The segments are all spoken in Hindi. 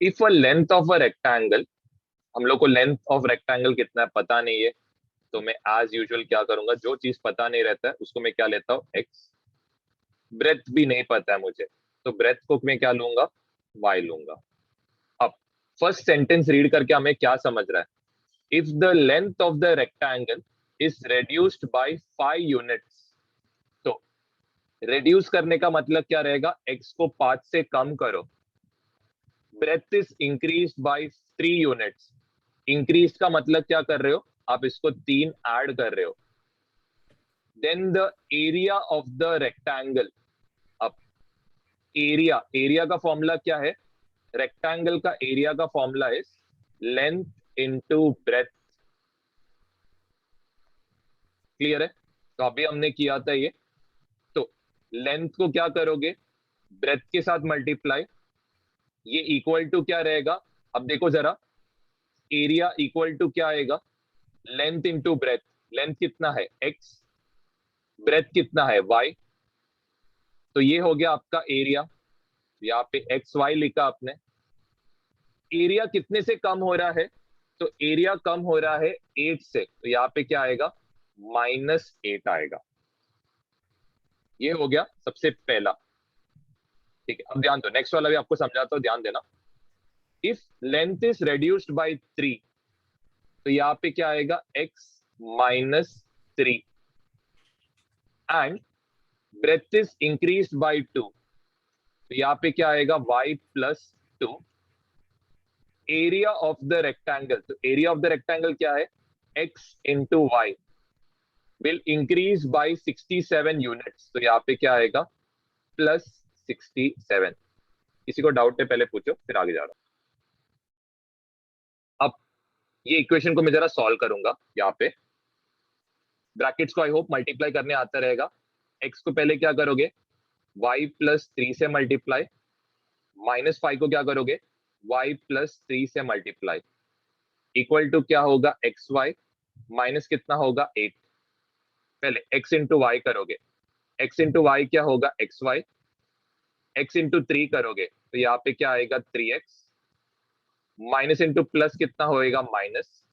If a length of a rectangle, हम लोग को लेंथ ऑफ रेक्टेंगल कितना है पता नहीं है, तो मैं एज यूजुअल क्या करूंगा, जो चीज पता नहीं रहता है उसको मैं क्या लेता हूँ, एक्स। ब्रेथ भी नहीं पता है मुझे, तो ब्रेथ को मैं क्या लूंगा, वाई लूंगा। अब फर्स्ट सेंटेंस रीड करके हमें क्या समझ रहा है, if the length of the rectangle is reduced by 5 units, तो reduce करने का मतलब क्या रहेगा, x को 5 से कम करो। Breadth is increase by 3 units, increase का मतलब क्या कर रहे हो, आप इसको 3 ऐड कर रहे हो। Then the area of the rectangle, अब एरिया, एरिया का फॉर्मूला क्या है, रेक्टेंगल का एरिया का formula is length into breadth. Clear है, तो अभी हमने किया था ये। तो लेंथ को क्या करोगे, ब्रेथ के साथ मल्टीप्लाई, ये इक्वल टू क्या रहेगा, अब देखो जरा, एरिया इक्वल टू क्या आएगा, लेंथ इंटू ब्रेथ। लेंथ कितना है x, ब्रेथ कितना है y, तो ये हो गया आपका एरिया। यहाँ पे एक्स वाई लिखा आपने। एरिया कितने से कम हो रहा है, तो एरिया कम हो रहा है 8 से, तो यहाँ पे क्या आएगा, -8 आएगा। ये हो गया सबसे पहला। ठीक है, अब ध्यान दो, नेक्स्ट वाला भी आपको समझाता हूं, ध्यान देना। If length is reduced by 3, तो यहाँ पे क्या आएगा, x -3, and breadth is increase by 2, तो यहाँ पे क्या आएगा, y+2। Area of the rectangle, तो एरिया ऑफ द रेक्टेंगल क्या है, x into y, will increase by 67 units, तो यहाँ पे क्या आएगा, +67। किसी को डाउट है पहले पूछो, फिर आगे जा रहा हूं। अब ये इक्वेशन को मैं जरा सॉल्व करूंगा। यहाँ पे ब्रैकेट्स को आई होप मल्टीप्लाई करने आता रहेगा। x को पहले क्या करोगे, y+3 से मल्टीप्लाई, -5 को क्या करोगे, y+3 से मल्टीप्लाई, इक्वल टू क्या होगा, एक्स वाई, माइनस कितना होगा 8। पहले x इंटू वाई करोगे, x इंटू वाई क्या होगा, एक्स वाई, x इंटू 3 करोगे तो यहाँ पे क्या आएगा, 3x, माइनस इंटू प्लस कितना होएगा, माइनस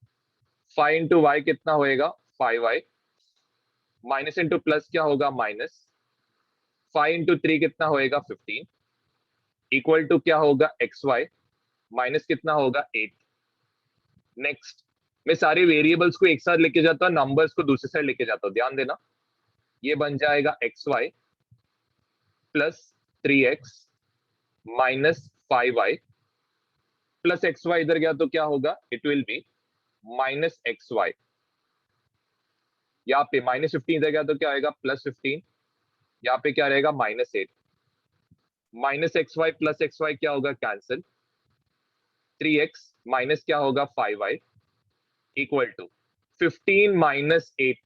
5 इंटू वाई कितना होएगा, 5y, माइनस इंटू प्लस क्या होगा, माइनस 5 इंटू 3 कितना होएगा, 15, इक्वल टू क्या होगा, एक्स वाई, माइनस कितना होगा, 8। नेक्स्ट, मैं सारे वेरिएबल्स को एक साथ लेके जाता हूँ, नंबर्स को दूसरे साइड लेके जाता हूँ, ध्यान देना। ये बन जाएगा x y plus 3x -5y, plus x y इधर गया तो क्या होगा, इट विल बी -xy। यहाँ पे -15 इधर गया तो क्या आएगा, +15, यहाँ पे क्या रहेगा, -8। -xy प्लस xy क्या होगा, कैंसिल, 3x माइनस क्या होगा, 5y, इक्वल टू 15 - 8,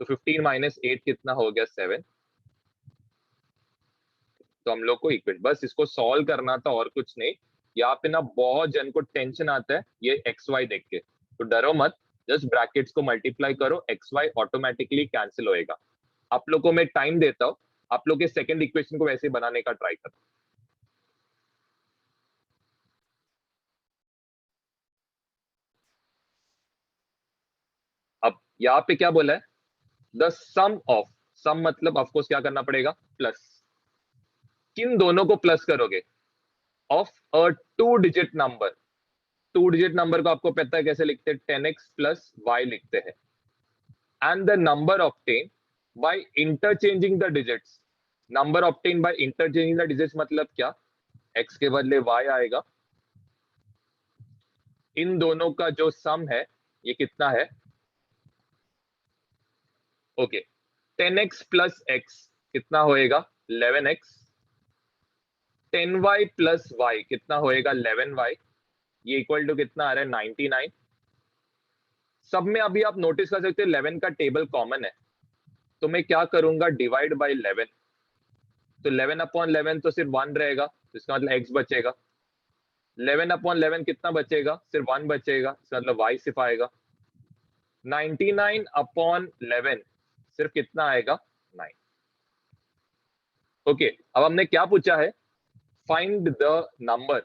तो 15 - 8 कितना हो गया, 7। तो हम लोग को इक्वेट, बस इसको सॉल्व करना था और कुछ नहीं। यहाँ पे ना बहुत जन को टेंशन आता है ये एक्स वाई देख के, तो डरो मत, जस्ट ब्रैकेट्स को मल्टीप्लाई करो, एक्स वाई ऑटोमेटिकली कैंसिल होएगा। आप लोग को मैं टाइम देता हूँ, आप लोग के सेकंड इक्वेशन को वैसे बनाने का ट्राई करो। अब यहाँ पे क्या बोला है, द सम ऑफ, सम मतलब ऑफकोर्स क्या करना पड़ेगा, प्लस, किन दोनों को प्लस करोगे, of a 2 digit number. 2 digit number को आपको पता है कैसे लिखते हैं, 10x प्लस वाई लिखते हैं, and the number obtain by interchanging the digits. Number obtain by interchanging the digits मतलब क्या, x के बदले y आएगा, इन दोनों का जो सम है ये कितना है, ओके, 10x प्लस x कितना होएगा, 11x, 10y प्लस y कितना होएगा, 11y, ये इक्वल टू कितना आ रहा है, 99। सब में अभी आप नोटिस कर सकते हो 11 का टेबल कॉमन है, तो मैं क्या करूंगा, डिवाइड बाई 11, तो 11/11 तो सिर्फ 1 रहेगा, तो इसका मतलब x बचेगा। 11/11 कितना बचेगा, सिर्फ 1 बचेगा, इसका मतलब y सिर्फ आएगा। 99/11 सिर्फ कितना आएगा, 9। ओके, अब हमने क्या पूछा है, फाइंड द नंबर।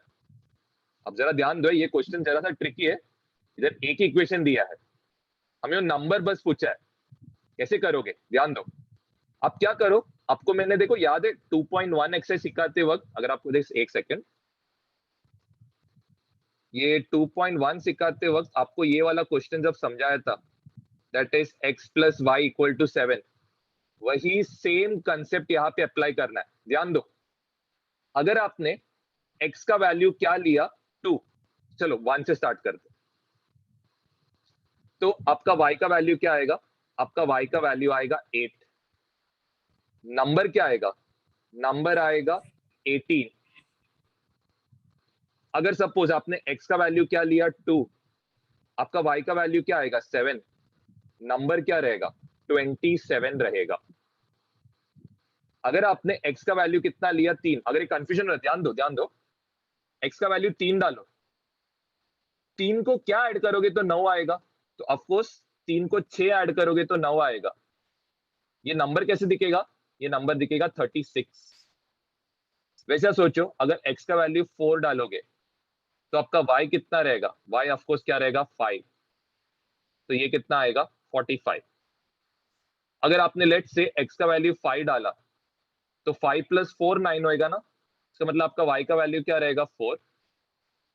अब जरा ध्यान दो, ये क्वेश्चन जरा सा ट्रिकी है। इधर एक ही इक्वेशन दिया है, हमें नंबर बस पूछा है, कैसे करोगे ध्यान दो। आप क्या करो, आपको मैंने देखो याद है 2.1 एक्सरसाइज सिखाते वक्त, अगर आपको देख एक सेकेंड, ये 2.1 सिखाते वक्त आपको ये वाला क्वेश्चन जब समझाया था, that is x plus y equal to 7, वही सेम कंसेप्ट यहाँ पे अप्लाई करना है। ध्यान दो, अगर आपने x का वैल्यू क्या लिया 2, चलो 1 से स्टार्ट करते, तो आपका y का वैल्यू क्या आएगा, आपका y का वैल्यू आएगा 8। नंबर क्या आएगा, नंबर आएगा 18। अगर सपोज आपने x का वैल्यू क्या लिया 2, आपका y का वैल्यू क्या आएगा 7, नंबर क्या रहेगा 27 रहेगा। अगर आपने x का वैल्यू कितना लिया 3, अगर ये कंफ्यूजन हो, ध्यान दो, x का वैल्यू 3 डालो, 3 को क्या ऐड करोगे तो 9 आएगा, तो ऑफकोर्स 3 को 6 ऐड करोगे तो 9 आएगा। ये नंबर कैसे दिखेगा, ये नंबर दिखेगा 36। वैसा सोचो, अगर x का वैल्यू 4 डालोगे तो आपका y कितना रहेगा, y ऑफकोर्स क्या रहेगा 5, तो ये कितना आएगा 45। अगर आपने लेट से x का वैल्यू 5 डाला तो 5 प्लस 4 9 होएगा ना, इसका मतलब आपका y का वैल्यू क्या रहेगा 4,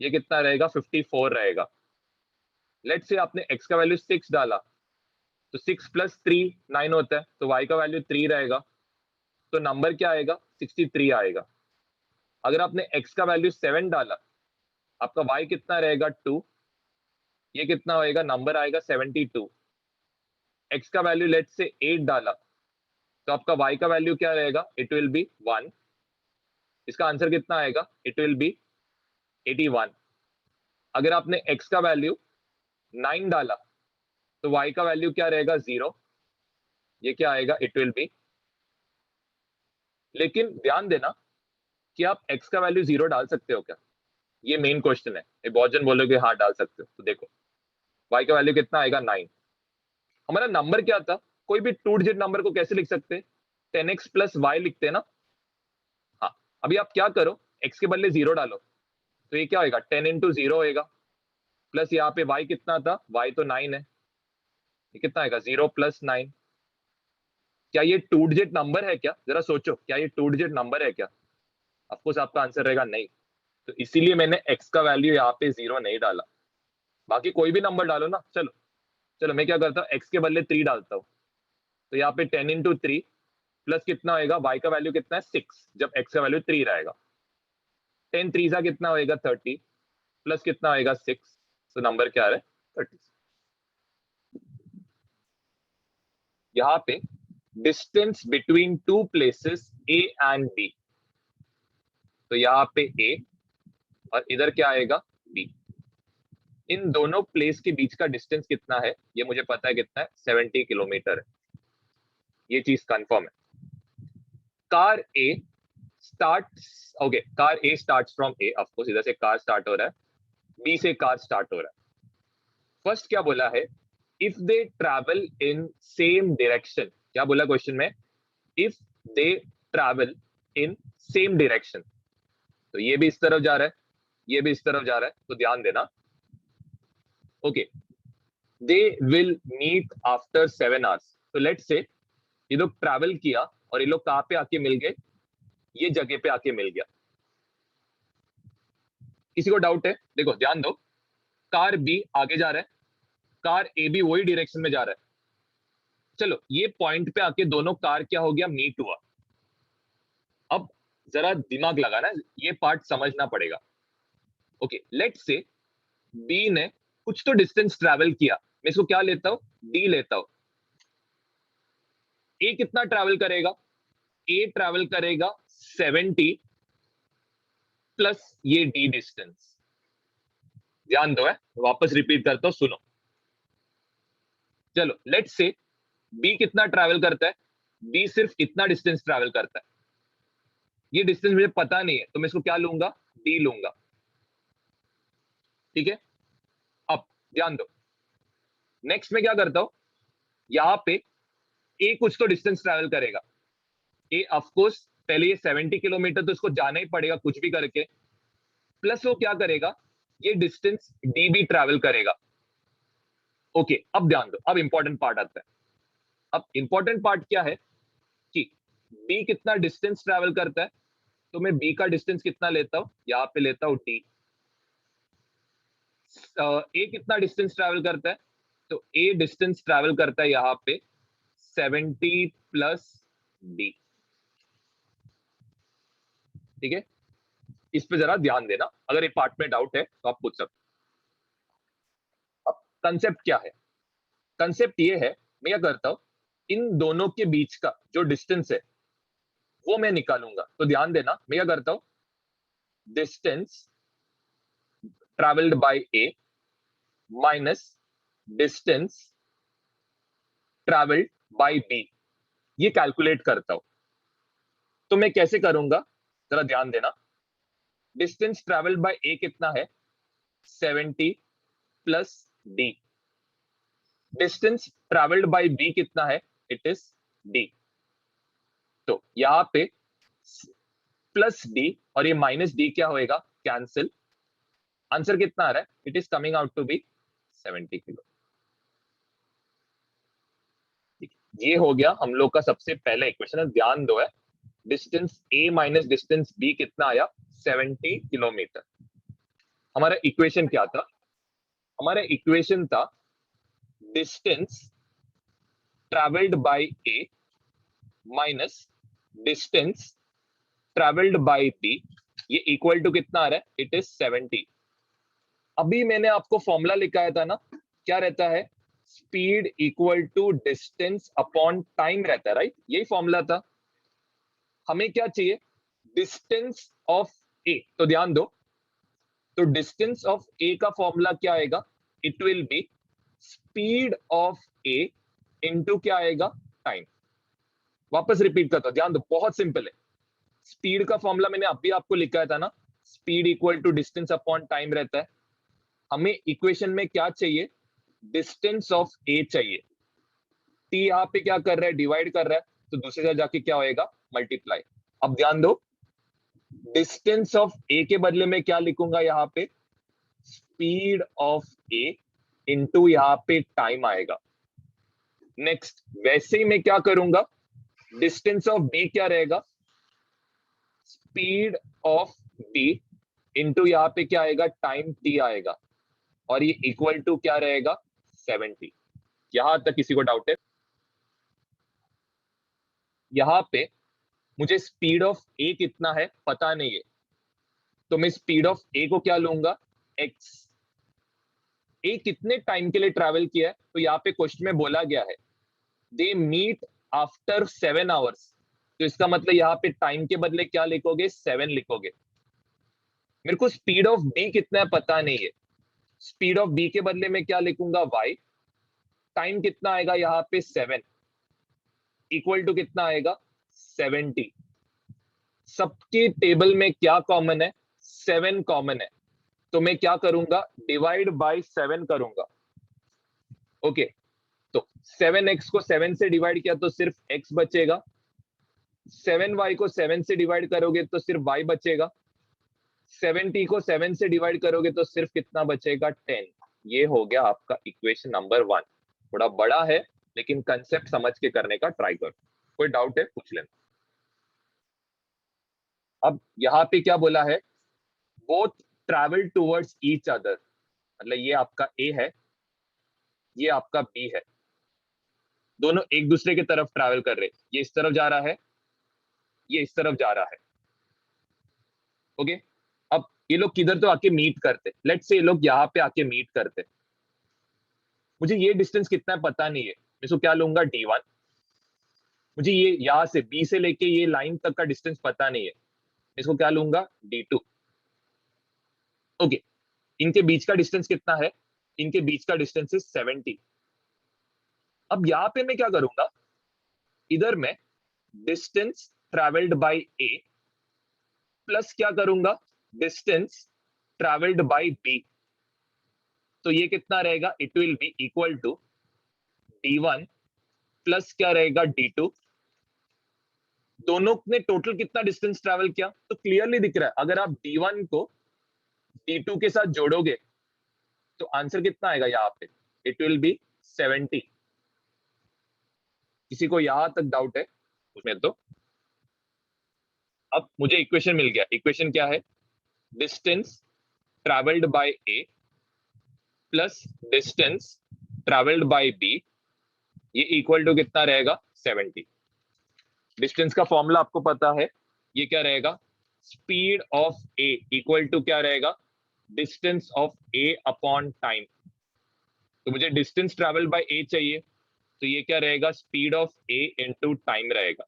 ये कितना रहेगा 54 रहेगा। लेट से आपने x का वैल्यू 6 डाला तो 6 प्लस 3 9 होता है, तो y का वैल्यू 3 रहेगा, तो नंबर क्या आएगा 63 आएगा। अगर आपने x का वैल्यू 7 डाला, आपका y कितना रहेगा 2, ये कितना होएगा, नंबर आएगा 72। x का वैल्यू लेट से 8 डाला तो आपका y का वैल्यू क्या रहेगा, इट विल बी 1, इसका आंसर कितना आएगा, इट विल बी 81। अगर आपने x का वैल्यू 9 डाला तो y का वैल्यू क्या रहेगा 0, ये क्या आएगा, इट विल बी। लेकिन ध्यान देना कि आप x का वैल्यू 0 डाल सकते हो क्या, ये मेन क्वेश्चन है। ये बहुत जन बोलोगे हाँ डाल सकते हो, तो देखो y का वैल्यू कितना आएगा 9। हमारा नंबर क्या था, कोई भी 2 डिजिट नंबर को कैसे लिख सकते हैं, 10x प्लस वाई लिखते हैं ना। हाँ, अभी आप क्या करो, x के बदले 0 डालो, तो ये क्या होगा 10 इंटू 0 होएगा, प्लस यहाँ पे y कितना था, y तो 9 है, ये कितना आएगा 0 प्लस 9। क्या ये 2 डिजिट नंबर है क्या, जरा सोचो, क्या ये 2 डिजिट नंबर है क्या, ऑफकोर्स आपका आंसर रहेगा नहीं। तो इसीलिए मैंने x का वैल्यू यहाँ पे 0 नहीं डाला। बाकी कोई भी नंबर डालो ना, चलो चलो मैं क्या करता हूँ, x के बदले 3 डालता हूँ, तो यहाँ पे 10 इंटू 3 प्लस कितना होएगा, y का वैल्यू कितना है 6, जब x का वैल्यू 3 रहेगा, 10 3 सा कितना होएगा 30, प्लस कितना होएगा 6, तो नंबर क्या है 30। यहाँ पे distance between 2 places A and B, तो यहाँ पे A और इधर क्या आएगा B, इन दोनों प्लेस के बीच का डिस्टेंस कितना है, ये मुझे पता है कितना है 70 किलोमीटर है, ये चीज कंफर्म है। Car A starts, okay car A starts from A, of course इधर से कार स्टार्ट हो रहा है, B से कार स्टार्ट हो रहा है। फर्स्ट क्या बोला है, if they travel in same direction, क्या बोला क्वेश्चन में, if they travel in same direction, तो ये भी इस तरफ जा रहा है, ये भी इस तरफ जा रहा है, तो ध्यान देना। Okay, they will meet after 7 hours, तो लेट्स से ये लोग ट्रैवल किया और ये लोग कहां पे आके मिल गए, ये जगह पे आके मिल गया। किसी को डाउट है, देखो ध्यान दो, कार बी आगे जा रहा है, कार ए भी वही डायरेक्शन में जा रहा है, चलो ये पॉइंट पे आके दोनों कार क्या हो गया, मीट हुआ। अब जरा दिमाग लगाना, ये पार्ट समझना पड़ेगा। ओके लेट्स से बी ने कुछ तो डिस्टेंस ट्रैवल किया, मैं इसको क्या लेता हूं, डी लेता हूं। ए कितना ट्रैवल करेगा, ए ट्रैवल करेगा 70 प्लस ये डी डिस्टेंस। ध्यान दो है, वापस रिपीट करता हूं सुनो। चलो लेट्स से बी कितना ट्रैवल करता है, बी सिर्फ इतना डिस्टेंस ट्रैवल करता है, ये डिस्टेंस मुझे पता नहीं है, तो मैं इसको क्या लूंगा, डी लूंगा, ठीक है। अब ध्यान दो, नेक्स्ट में क्या करता हूं, यहां पे ए कुछ तो डिस्टेंस ट्रैवल करेगा, ए ऑफकोर्स पहले ये 70 किलोमीटर तो इसको जाना ही पड़ेगा कुछ भी करके, प्लस वो क्या करेगा, ये डिस्टेंस डी भी ट्रैवल करेगा। ओके, अब ध्यान दो, अब इंपॉर्टेंट पार्ट आता है। अब इंपॉर्टेंट पार्ट क्या है कि बी कितना डिस्टेंस ट्रैवल करता है, तो मैं बी का डिस्टेंस कितना लेता हूं, यहां पे लेता हूं टी। ए कितना डिस्टेंस ट्रैवल करता है, तो ए डिस्टेंस ट्रैवल करता है यहां पे 70 प्लस डी। ठीक है, इस पे जरा ध्यान देना, अगर एक पार्ट में डाउट है तो आप पूछ सकते हो। अब कंसेप्ट क्या है, कंसेप्ट ये है, मैं क्या करता हूं, इन दोनों के बीच का जो डिस्टेंस है वो मैं निकालूंगा। तो ध्यान देना, मैं क्या करता हूं, distance travelled by A minus distance travelled by B, ये कैलकुलेट करता हूं। तो मैं कैसे करूंगा, जरा ध्यान देना। डिस्टेंस ट्रैवल्ड बाय ए कितना है, 70 plus D. Distance travelled by B कितना है, इट इज डी। तो यहां पे प्लस डी और ये माइनस डी क्या होएगा, कैंसिल। आंसर कितना आ रहा है, it is coming out to be 70 kilo. ये हो गया हम लोग का सबसे पहला इक्वेशन है, ध्यान दो है। डिस्टेंस ए माइनस डिस्टेंस बी कितना आया, 70 किलोमीटर। हमारा इक्वेशन क्या था, हमारा इक्वेशन था distance travelled by A minus distance travelled by B, ये इक्वल टू कितना आ रहा है, इट इज 70। अभी मैंने आपको फॉर्मूला लिखाया था ना, क्या रहता है, speed equal to distance upon time रहता है, राइट, यही फॉर्मूला था। हमें क्या चाहिए, डिस्टेंस ऑफ ए। तो ध्यान दो, तो डिस्टेंस ऑफ ए का फॉर्मूला क्या आएगा, it will B speed of A into क्या आएगा, टाइम। वापस रिपीट करता हूं, ध्यान दो, बहुत सिंपल है। स्पीड का फॉर्मूला मैंने अभी आपको लिखा था ना, speed equal to distance upon time रहता है। हमें इक्वेशन में क्या चाहिए, डिस्टेंस ऑफ ए चाहिए। टी यहाँ पे क्या कर रहा है, डिवाइड कर रहा है, तो दूसरे साइड जाके क्या होएगा, मल्टीप्लाई। अब ध्यान दो, डिस्टेंस ऑफ ए के बदले में क्या लिखूंगा यहाँ पे, स्पीड ऑफ ए इंटू यहाँ पे टाइम आएगा। नेक्स्ट, वैसे ही मैं क्या करूंगा, डिस्टेंस ऑफ बी क्या रहेगा, स्पीड ऑफ बी इंटू यहाँ पे क्या आएगा, टाइम टी आएगा, और ये इक्वल टू क्या रहेगा, 70। यहां तक किसी को डाउट है, यहां पे मुझे स्पीड ऑफ ए कितना है पता नहीं है, तो मैं स्पीड ऑफ ए को क्या लूंगा, एक्स। ए कितने टाइम के लिए ट्रैवल किया है, तो यहाँ पे क्वेश्चन में बोला गया है दे मीट आफ्टर 7 आवर्स, तो इसका मतलब यहाँ पे टाइम के बदले क्या लिखोगे, 7 लिखोगे। मेरे को स्पीड ऑफ बी कितना है पता नहीं है, स्पीड ऑफ बी के बदले में क्या लिखूंगा, वाई। टाइम कितना आएगा यहाँ पे, 7 इक्वल टू कितना आएगा, 70। सबके टेबल में क्या कॉमन है, 7 कॉमन है, तो मैं क्या करूंगा, डिवाइड बाय 7 करूंगा। ओके, तो 7x को 7 से डिवाइड किया तो सिर्फ x बचेगा, 7y को 7 से डिवाइड करोगे तो सिर्फ y बचेगा, 7t को 7 से डिवाइड करोगे तो सिर्फ कितना बचेगा, 10। ये हो गया आपका इक्वेशन नंबर 1। थोड़ा बड़ा है लेकिन कंसेप्ट समझ के करने का ट्राई करो, कोई डाउट है पूछ लेना। अब यहाँ पे क्या बोला है, both travel towards each other, मतलब ये आपका ए है, ये आपका बी है, दोनों एक दूसरे की तरफ ट्रैवल कर रहे, ये इस तरफ जा रहा है, ये इस तरफ जा रहा है। ओके, अब ये लोग किधर तो आके मीट करते, लेट्स से ये लोग यहाँ पे आके मीट करते। मुझे ये डिस्टेंस कितना है पता नहीं है, मैं इसको क्या लूंगा, D1। मुझे ये यहाँ से बी से लेके ये लाइन तक का डिस्टेंस पता नहीं है, इसको क्या लूंगा, D2। ओके, इनके बीच का डिस्टेंस कितना है, इनके बीच का डिस्टेंस इज 70। अब यहाँ पे मैं क्या करूंगा, इधर मैं distance travelled by A plus क्या करूंगा, डिस्टेंस ट्रैवल्ड बाय बी, तो ये कितना रहेगा, it will be equal to D1 plus क्या रहेगा, D2। दोनों ने टोटल कितना डिस्टेंस ट्रैवल किया, तो क्लियरली दिख रहा है, अगर आप D1 को t2 के साथ जोड़ोगे तो आंसर कितना आएगा यहाँ पे, इट विल बी 70। किसी को यहां तक डाउट है उसमें? तो अब मुझे इक्वेशन मिल गया। इक्वेशन क्या है? Distance travelled by A plus distance travelled by B, ये इक्वल टू कितना रहेगा? 70। डिस्टेंस का फॉर्मूला आपको पता है, ये क्या रहेगा? Speed of A equal to क्या रहेगा? Distance of A upon time. तो मुझे डिस्टेंस ट्रेवल बाय ए चाहिए, तो ये क्या रहेगा? Speed of A into time रहेगा।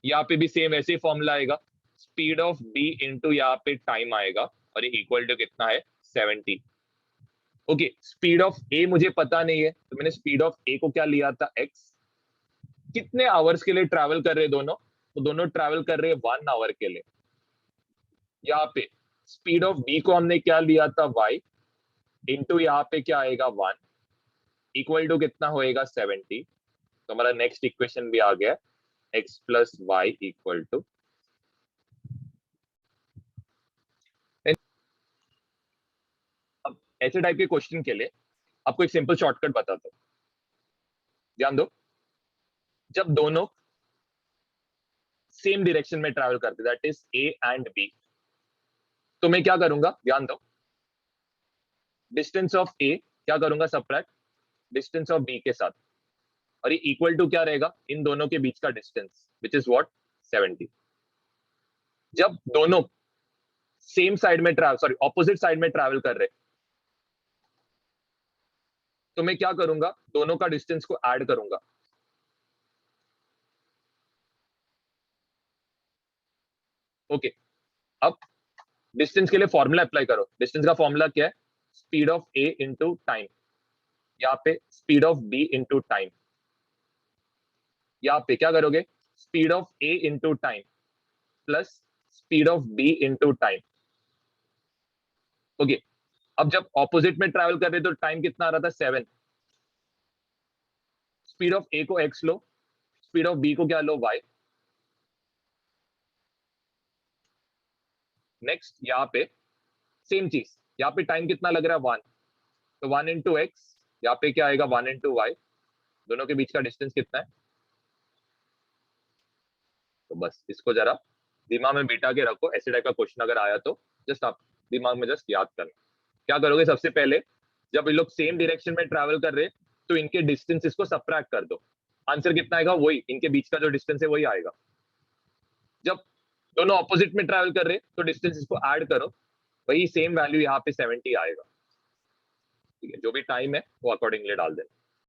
यहाँ पे भी सेम ऐसे फॉर्मूला आएगा, स्पीड ऑफ बी इंटू यहाँ पे टाइम आएगा, और ये इक्वल टू कितना है? 70। ओके, स्पीड ऑफ ए मुझे पता नहीं है, तो मैंने स्पीड ऑफ ए को क्या लिया था? x। कितने आवर्स के लिए ट्रैवल कर रहे दोनों? तो दोनों ट्रैवल कर रहे 1 आवर के लिए। यहाँ पे स्पीड ऑफ बी को हमने क्या लिया था? y इंटू यहाँ पे क्या आएगा? 1 इक्वल टू कितना होएगा? 70। तो हमारा नेक्स्ट इक्वेशन भी आ गया, x plus y equal to. अब ऐसे टाइप के क्वेश्चन के लिए आपको एक सिंपल शॉर्टकट बताता हूं, ध्यान दो। जब दोनों सेम डायरेक्शन में ट्रैवल करते, that is A and B, तो मैं क्या करूंगा? ध्यान दो, डिस्टेंस ऑफ ए क्या करूंगा? सबट्रैक्ट डिस्टेंस ऑफ बी के साथ, और ये इक्वल टू क्या रहेगा? इन दोनों के बीच का डिस्टेंस, विच इज व्हाट? 70। जब दोनों सेम साइड में ट्रैवल, सॉरी ऑपोजिट साइड में ट्रैवल कर रहे, तो मैं क्या करूंगा? दोनों का डिस्टेंस को ऐड करूंगा। ओके, अब डिस्टेंस के लिए फॉर्मूला अप्लाई करो। डिस्टेंस का फॉर्मूला क्या है? Speed of A into time, यहाँ पे speed of B into time. यहाँ पे क्या करोगे? Speed of A into time plus speed of B into time. Okay, अब जब ऑपोजिट में ट्रैवल कर रहे तो टाइम कितना आ रहा था? 7। स्पीड ऑफ ए को x लो, स्पीड ऑफ बी को क्या लो? y। नेक्स्ट यहाँ पे सेम चीज, यहाँ पे टाइम कितना लग रहा है? 1, तो 1 इंटू एक्स, यहाँ पे क्या आएगा? 1 इंटू वाई। दोनों के बीच का डिस्टेंस कितना है? तो बस इसको जरा दिमाग में बिठा के रखो, ऐसे टाइप का क्वेश्चन अगर आया तो जस्ट आप दिमाग में जस्ट याद करना। क्या करोगे? सबसे पहले जब ये लोग सेम डायरेक्शन में ट्रैवल कर रहे तो इनके डिस्टेंस को सबट्रैक्ट कर दो। आंसर कितना आएगा? वही, इनके बीच का जो डिस्टेंस है वही आएगा। जब दोनों ऑपोजिट में ट्रैवल कर रहे तो डिस्टेंस इसको ऐड करो, वही सेम वैल्यू यहाँ पे 70 आएगा। ठीक है, जो भी टाइम है वो अकॉर्डिंगली डाल देना।